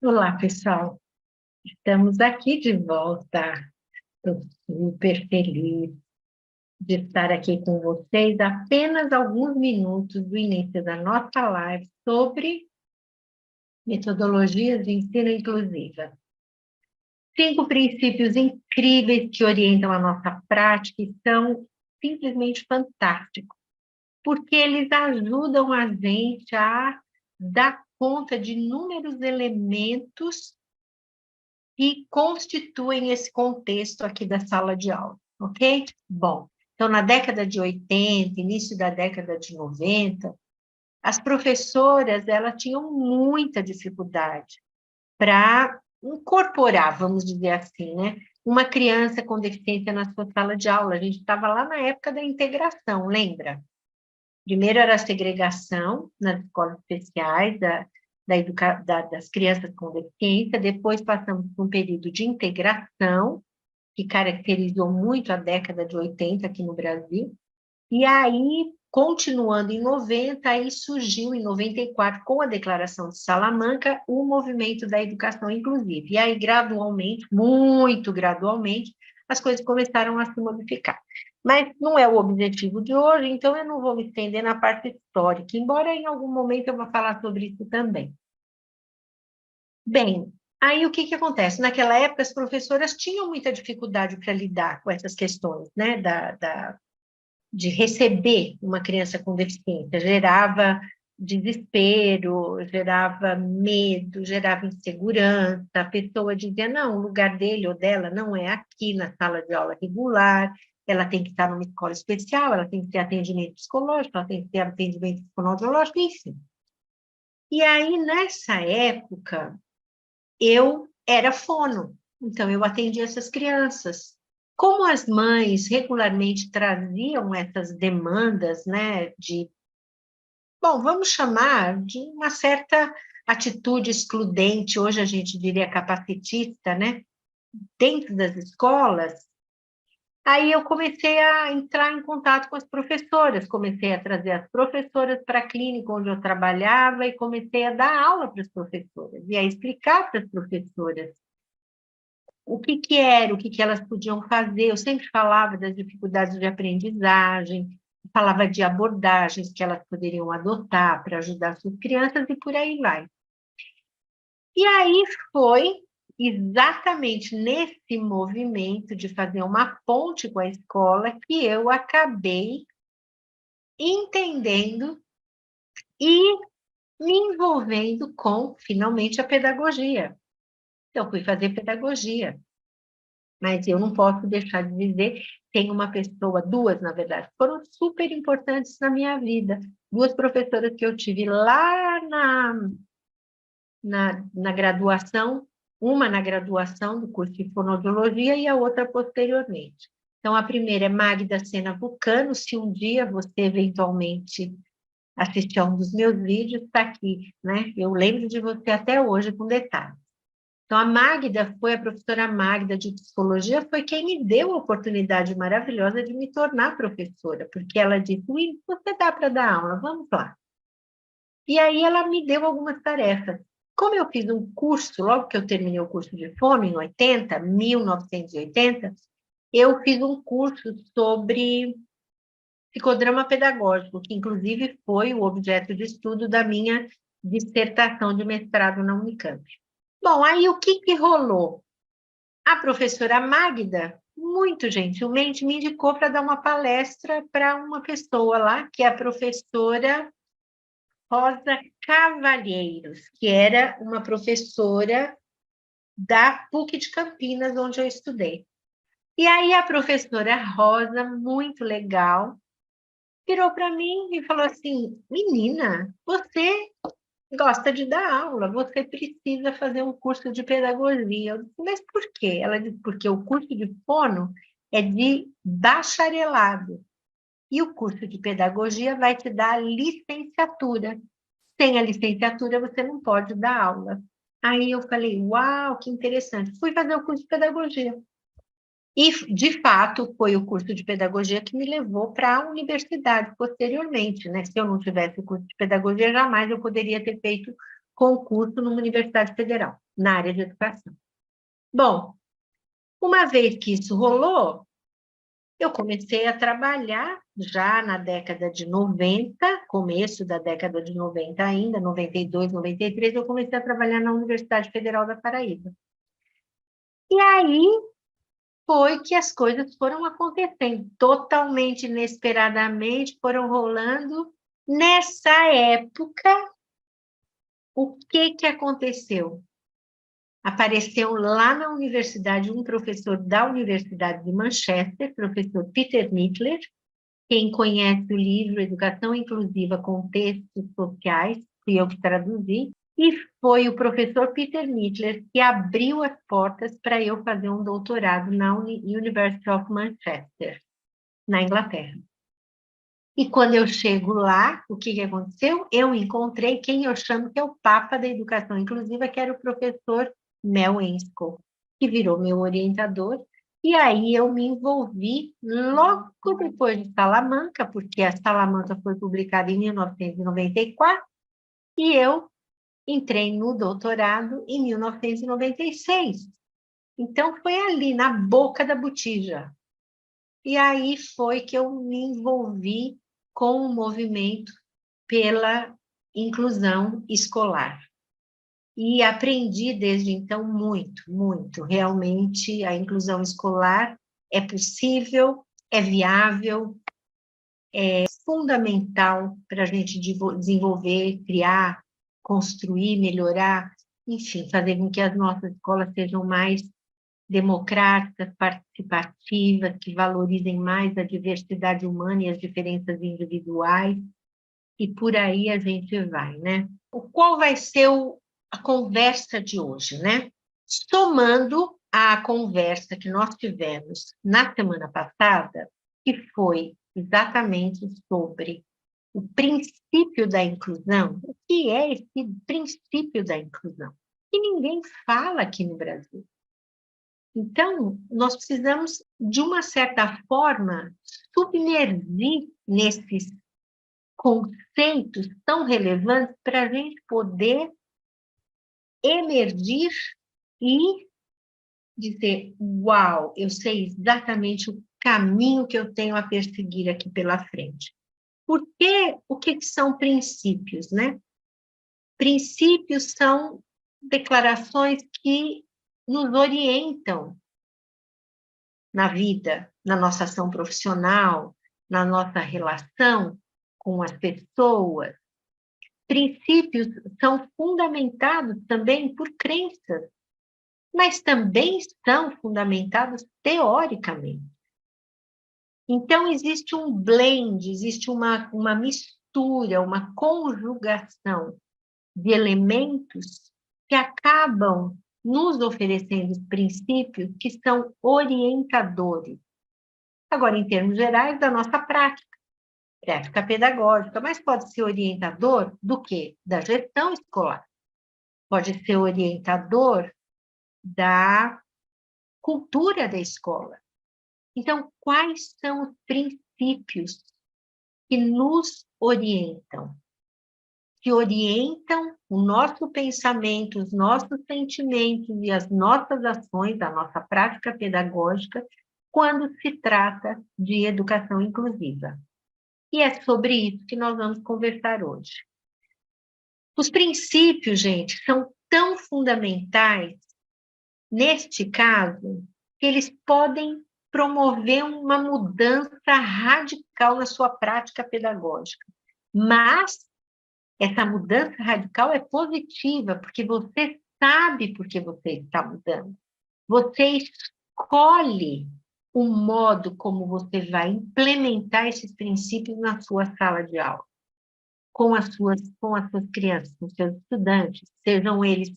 Olá, pessoal. Estamos aqui de volta. Estou super feliz de estar aqui com vocês. Apenas alguns minutos do início da nossa live sobre metodologias de ensino inclusiva. 5 princípios incríveis que orientam a nossa prática e são simplesmente fantásticos, porque eles ajudam a gente a dar conta de inúmeros elementos que constituem esse contexto aqui da sala de aula, ok? Bom, então na década de 80, início da década de 90, as professoras, elas tinham muita dificuldade para incorporar, vamos dizer assim, né, uma criança com deficiência na sua sala de aula. A gente estava lá na época da integração, lembra? Primeiro era a segregação nas escolas especiais das crianças com deficiência, depois passamos por um período de integração, que caracterizou muito a década de 80 aqui no Brasil, e aí, continuando em 90, aí surgiu em 94, com a Declaração de Salamanca, o movimento da educação inclusiva. E aí, gradualmente, muito gradualmente, as coisas começaram a se modificar. Mas não é o objetivo de hoje, então eu não vou me estender na parte histórica, embora em algum momento eu vou falar sobre isso também. Bem, aí o que acontece? Naquela época, as professoras tinham muita dificuldade para lidar com essas questões, né, de receber uma criança com deficiência. Gerava desespero, gerava medo, gerava insegurança. A pessoa dizia, não, o lugar dele ou dela não é aqui na sala de aula regular, ela tem que estar numa escola especial, ela tem que ter atendimento psicológico, ela tem que ter atendimento fonoaudiológico, enfim. E aí, nessa época, eu era fono, então eu atendia essas crianças. Como as mães regularmente traziam essas demandas, né, bom, vamos chamar de uma certa atitude excludente, hoje a gente diria capacitista, né, dentro das escolas, aí eu comecei a entrar em contato com as professoras, comecei a trazer as professoras para a clínica onde eu trabalhava e comecei a dar aula para as professoras, e a explicar para as professoras o que era, o que elas podiam fazer. Eu sempre falava das dificuldades de aprendizagem, falava de abordagens que elas poderiam adotar para ajudar suas crianças e por aí vai. E aí foi exatamente nesse movimento de fazer uma ponte com a escola que eu acabei entendendo e me envolvendo com, finalmente, a pedagogia. Então, fui fazer pedagogia. Mas eu não posso deixar de dizer, tem uma pessoa, duas, na verdade, foram super importantes na minha vida. Duas professoras que eu tive lá na graduação, uma na graduação do curso de fonoaudiologia e a outra posteriormente. Então, a primeira é Magda Sena Vulcano. Se um dia você eventualmente assistir a um dos meus vídeos, está aqui, né? Eu lembro de você até hoje com detalhes. Então, a Magda, a professora Magda de psicologia, foi quem me deu a oportunidade maravilhosa de me tornar professora, porque ela disse, você dá para dar aula, vamos lá. E aí ela me deu algumas tarefas. Como eu fiz um curso, logo que eu terminei o curso de fono, em 1980, eu fiz um curso sobre psicodrama pedagógico, que inclusive foi o objeto de estudo da minha dissertação de mestrado na Unicamp. Bom, aí o que rolou? A professora Magda, muito gentilmente, me indicou para dar uma palestra para uma pessoa lá, que é a professora Rosa Cavalheiros, que era uma professora da PUC de Campinas, onde eu estudei. E aí a professora Rosa, muito legal, virou para mim e falou assim, menina, você gosta de dar aula, você precisa fazer um curso de pedagogia. Eu disse, mas por quê? Ela disse, porque o curso de fono é de bacharelado e o curso de pedagogia vai te dar a licenciatura. Sem a licenciatura, você não pode dar aula. Aí eu falei, uau, que interessante. Fui fazer o curso de pedagogia. E, de fato, foi o curso de pedagogia que me levou para a universidade posteriormente, né? Se eu não tivesse o curso de pedagogia, jamais eu poderia ter feito concurso numa universidade federal, na área de educação. Bom, uma vez que isso rolou, eu comecei a trabalhar já na década de 90, começo da década de 90 ainda, 92, 93, eu comecei a trabalhar na Universidade Federal da Paraíba. E aí foi que as coisas foram acontecendo, totalmente inesperadamente, foram rolando. Nessa época, o que aconteceu? Apareceu lá na universidade um professor da Universidade de Manchester, professor Peter Mittler. Quem conhece o livro Educação Inclusiva, Contextos Sociais, fui eu que traduzi, e foi o professor Peter Mittler que abriu as portas para eu fazer um doutorado na University of Manchester, na Inglaterra. E quando eu chego lá, o que aconteceu? Eu encontrei quem eu chamo que é o Papa da Educação Inclusiva, que era o professor Mel Enskog, que virou meu orientador. E aí eu me envolvi logo depois de Salamanca, porque a Salamanca foi publicada em 1994, e eu entrei no doutorado em 1996. Então, foi ali, na boca da botija. E aí foi que eu me envolvi com o movimento pela inclusão escolar. E aprendi desde então muito, muito. Realmente, a inclusão escolar é possível, é viável, é fundamental para a gente desenvolver, criar, construir, melhorar, enfim, fazer com que as nossas escolas sejam mais democráticas, participativas, que valorizem mais a diversidade humana e as diferenças individuais, e por aí a gente vai, né? Qual vai ser a conversa de hoje, né? Somando a conversa que nós tivemos na semana passada, que foi exatamente sobre o princípio da inclusão. O que é esse princípio da inclusão? Que ninguém fala aqui no Brasil. Então, nós precisamos, de uma certa forma, submergir nesses conceitos tão relevantes para a gente poder emergir e dizer, uau, eu sei exatamente o caminho que eu tenho a perseguir aqui pela frente. Porque o que são princípios, né? Princípios são declarações que nos orientam na vida, na nossa ação profissional, na nossa relação com as pessoas. Princípios são fundamentados também por crenças, mas também são fundamentados teoricamente. Então, existe um blend, existe uma mistura, uma conjugação de elementos que acabam nos oferecendo princípios que são orientadores. Agora, em termos gerais, da nossa prática pedagógica, mas pode ser orientador do quê? Da gestão escolar. Pode ser orientador da cultura da escola. Então, quais são os princípios que nos orientam? Que orientam o nosso pensamento, os nossos sentimentos e as nossas ações, a nossa prática pedagógica, quando se trata de educação inclusiva. E é sobre isso que nós vamos conversar hoje. Os princípios, gente, são tão fundamentais, neste caso, que eles podem promover uma mudança radical na sua prática pedagógica. Mas essa mudança radical é positiva, porque você sabe por que você está mudando. Você escolhe o modo como você vai implementar esses princípios na sua sala de aula, com as suas crianças, com seus estudantes, sejam eles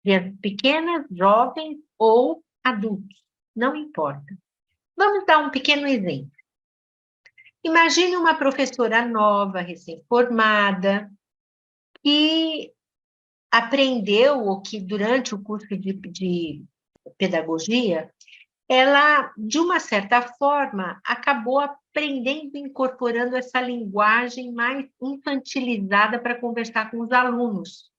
crianças pequenas, jovens ou adultos, não importa. Vamos dar um pequeno exemplo. Imagine uma professora nova, recém-formada, que aprendeu, ou que durante o curso de pedagogia, ela, de uma certa forma, acabou aprendendo, incorporando essa linguagem mais infantilizada para conversar com os alunos.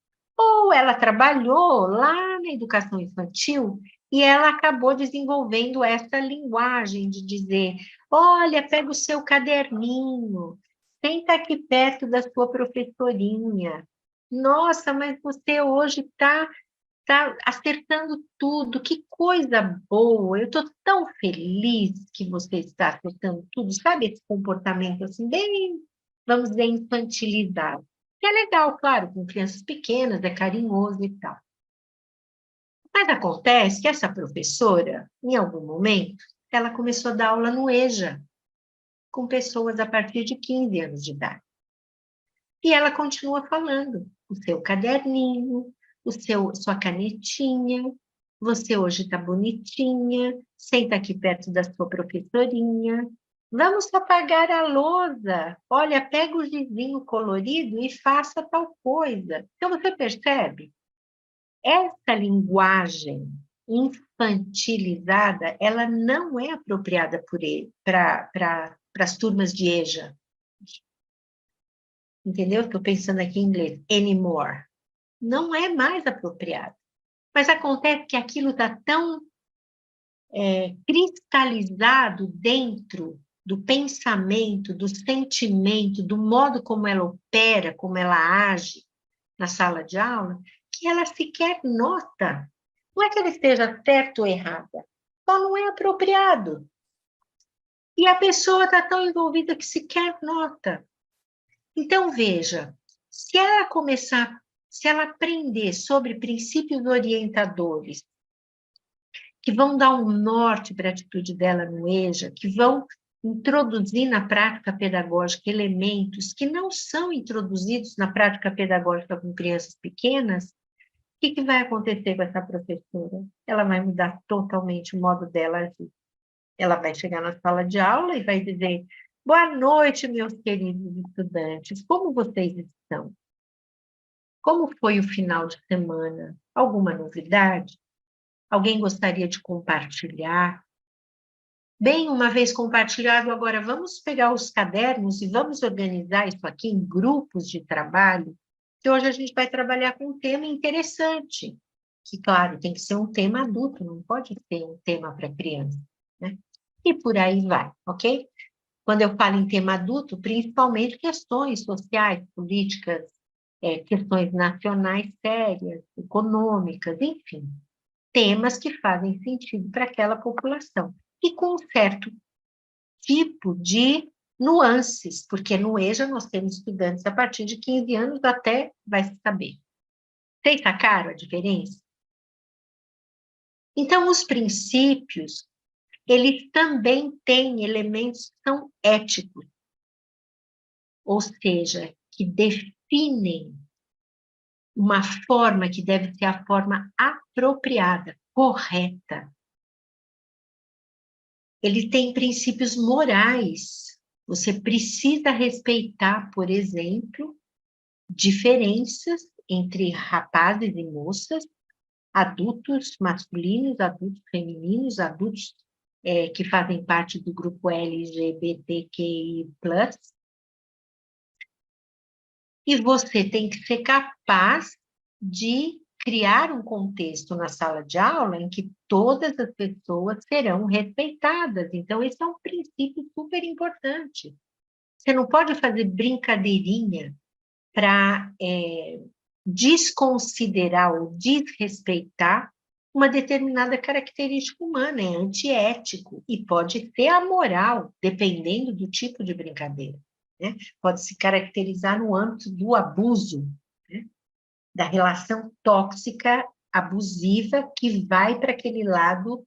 Ou ela trabalhou lá na educação infantil e ela acabou desenvolvendo essa linguagem de dizer: olha, pega o seu caderninho, senta aqui perto da sua professorinha. Nossa, mas você hoje está acertando tudo, que coisa boa, eu estou tão feliz que você está acertando tudo. Sabe esse comportamento assim, bem, vamos dizer, infantilizado? Que é legal, claro, com crianças pequenas, é carinhoso e tal. Mas acontece que essa professora, em algum momento, ela começou a dar aula no EJA, com pessoas a partir de 15 anos de idade. E ela continua falando, o seu caderninho, sua canetinha, você hoje está bonitinha, senta aqui perto da sua professorinha, vamos apagar a lousa, olha, pega o gizinho colorido e faça tal coisa. Então, você percebe? Essa linguagem infantilizada, ela não é apropriada por ele, para as turmas de EJA. Entendeu? Estou pensando aqui em inglês. Anymore. Não é mais apropriado. Mas acontece que aquilo está tão cristalizado dentro do pensamento, do sentimento, do modo como ela opera, como ela age na sala de aula, que ela sequer nota. Não é que ela esteja certa ou errada, só não é apropriado. E a pessoa está tão envolvida que sequer nota. Então, veja, se ela aprender sobre princípios orientadores, que vão dar um norte para a atitude dela no EJA, que vão introduzir na prática pedagógica elementos que não são introduzidos na prática pedagógica com crianças pequenas, o que vai acontecer com essa professora? Ela vai mudar totalmente o modo dela agir. Ela vai chegar na sala de aula e vai dizer: boa noite, meus queridos estudantes, como vocês estão? Como foi o final de semana? Alguma novidade? Alguém gostaria de compartilhar? Bem, uma vez compartilhado, agora vamos pegar os cadernos e vamos organizar isso aqui em grupos de trabalho, que hoje a gente vai trabalhar com um tema interessante, que, claro, tem que ser um tema adulto, não pode ser um tema para criança, né? E por aí vai, ok? Quando eu falo em tema adulto, principalmente questões sociais, políticas, questões nacionais sérias, econômicas, enfim, temas que fazem sentido para aquela população. E com um certo tipo de nuances, porque no EJA nós temos estudantes a partir de 15 anos até vai se saber. Vocês sacaram a diferença? Então, os princípios, eles também têm elementos que são éticos, ou seja, que definem uma forma que deve ser a forma apropriada, correta. Ele tem princípios morais. Você precisa respeitar, por exemplo, diferenças entre rapazes e moças, adultos masculinos, adultos femininos, adultos que fazem parte do grupo LGBTQI+. E você tem que ser capaz de criar um contexto na sala de aula em que todas as pessoas serão respeitadas. Então, esse é um princípio super importante. Você não pode fazer brincadeirinha para desconsiderar ou desrespeitar uma determinada característica humana, é antiético e pode ser amoral, dependendo do tipo de brincadeira. Né? Pode se caracterizar no âmbito do abuso, né? Da relação tóxica, abusiva, que vai para aquele lado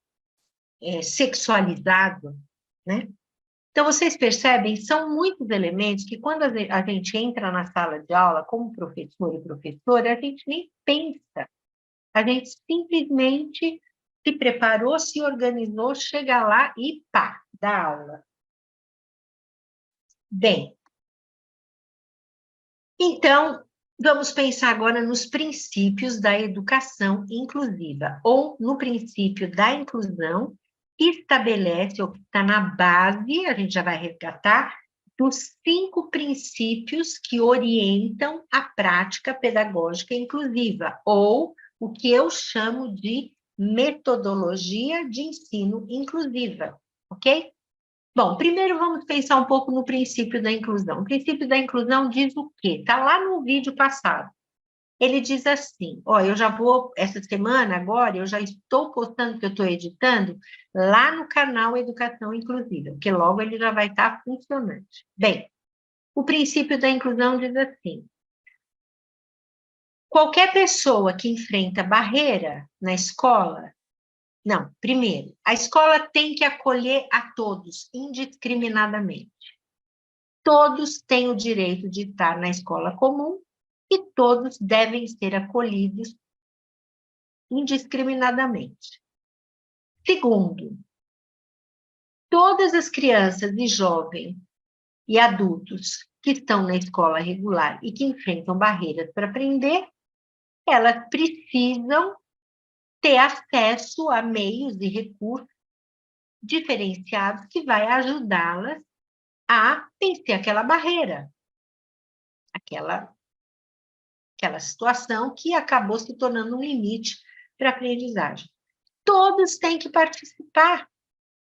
sexualizado, né? Então, vocês percebem, são muitos elementos que quando a gente entra na sala de aula como professor e professora, a gente nem pensa, a gente simplesmente se preparou, se organizou, chega lá e pá, dá aula. Bem, então, vamos pensar agora nos princípios da educação inclusiva, ou no princípio da inclusão, que estabelece, ou que está na base, a gente já vai resgatar, dos 5 princípios que orientam a prática pedagógica inclusiva, ou o que eu chamo de metodologia de ensino inclusiva, ok? Bom, primeiro vamos pensar um pouco no princípio da inclusão. O princípio da inclusão diz o quê? Está lá no vídeo passado. Ele diz assim, ó, eu já vou, essa semana agora, eu já estou postando, que eu estou editando, lá no canal Educação Inclusiva, porque logo ele já vai estar funcionante. Bem, o princípio da inclusão diz assim, qualquer pessoa que enfrenta barreira na escola, não, primeiro, a escola tem que acolher a todos, indiscriminadamente. Todos têm o direito de estar na escola comum e todos devem ser acolhidos indiscriminadamente. Segundo, todas as crianças e jovens e adultos que estão na escola regular e que enfrentam barreiras para aprender, elas precisam ter acesso a meios e recursos diferenciados que vai ajudá-las a vencer aquela barreira, aquela situação que acabou se tornando um limite para a aprendizagem. Todos têm que participar.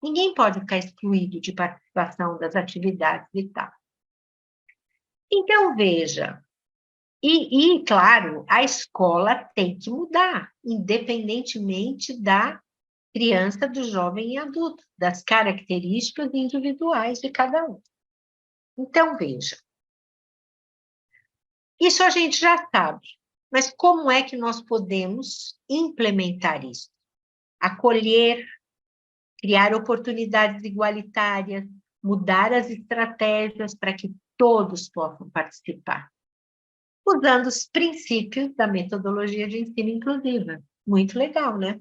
Ninguém pode ficar excluído de participação das atividades e tal. Então, veja, claro, a escola tem que mudar, independentemente da criança, do jovem e adulto, das características individuais de cada um. Então, veja, isso a gente já sabe, mas como é que nós podemos implementar isso? Acolher, criar oportunidades igualitárias, mudar as estratégias para que todos possam participar, usando os princípios da metodologia de ensino inclusiva. Muito legal, né?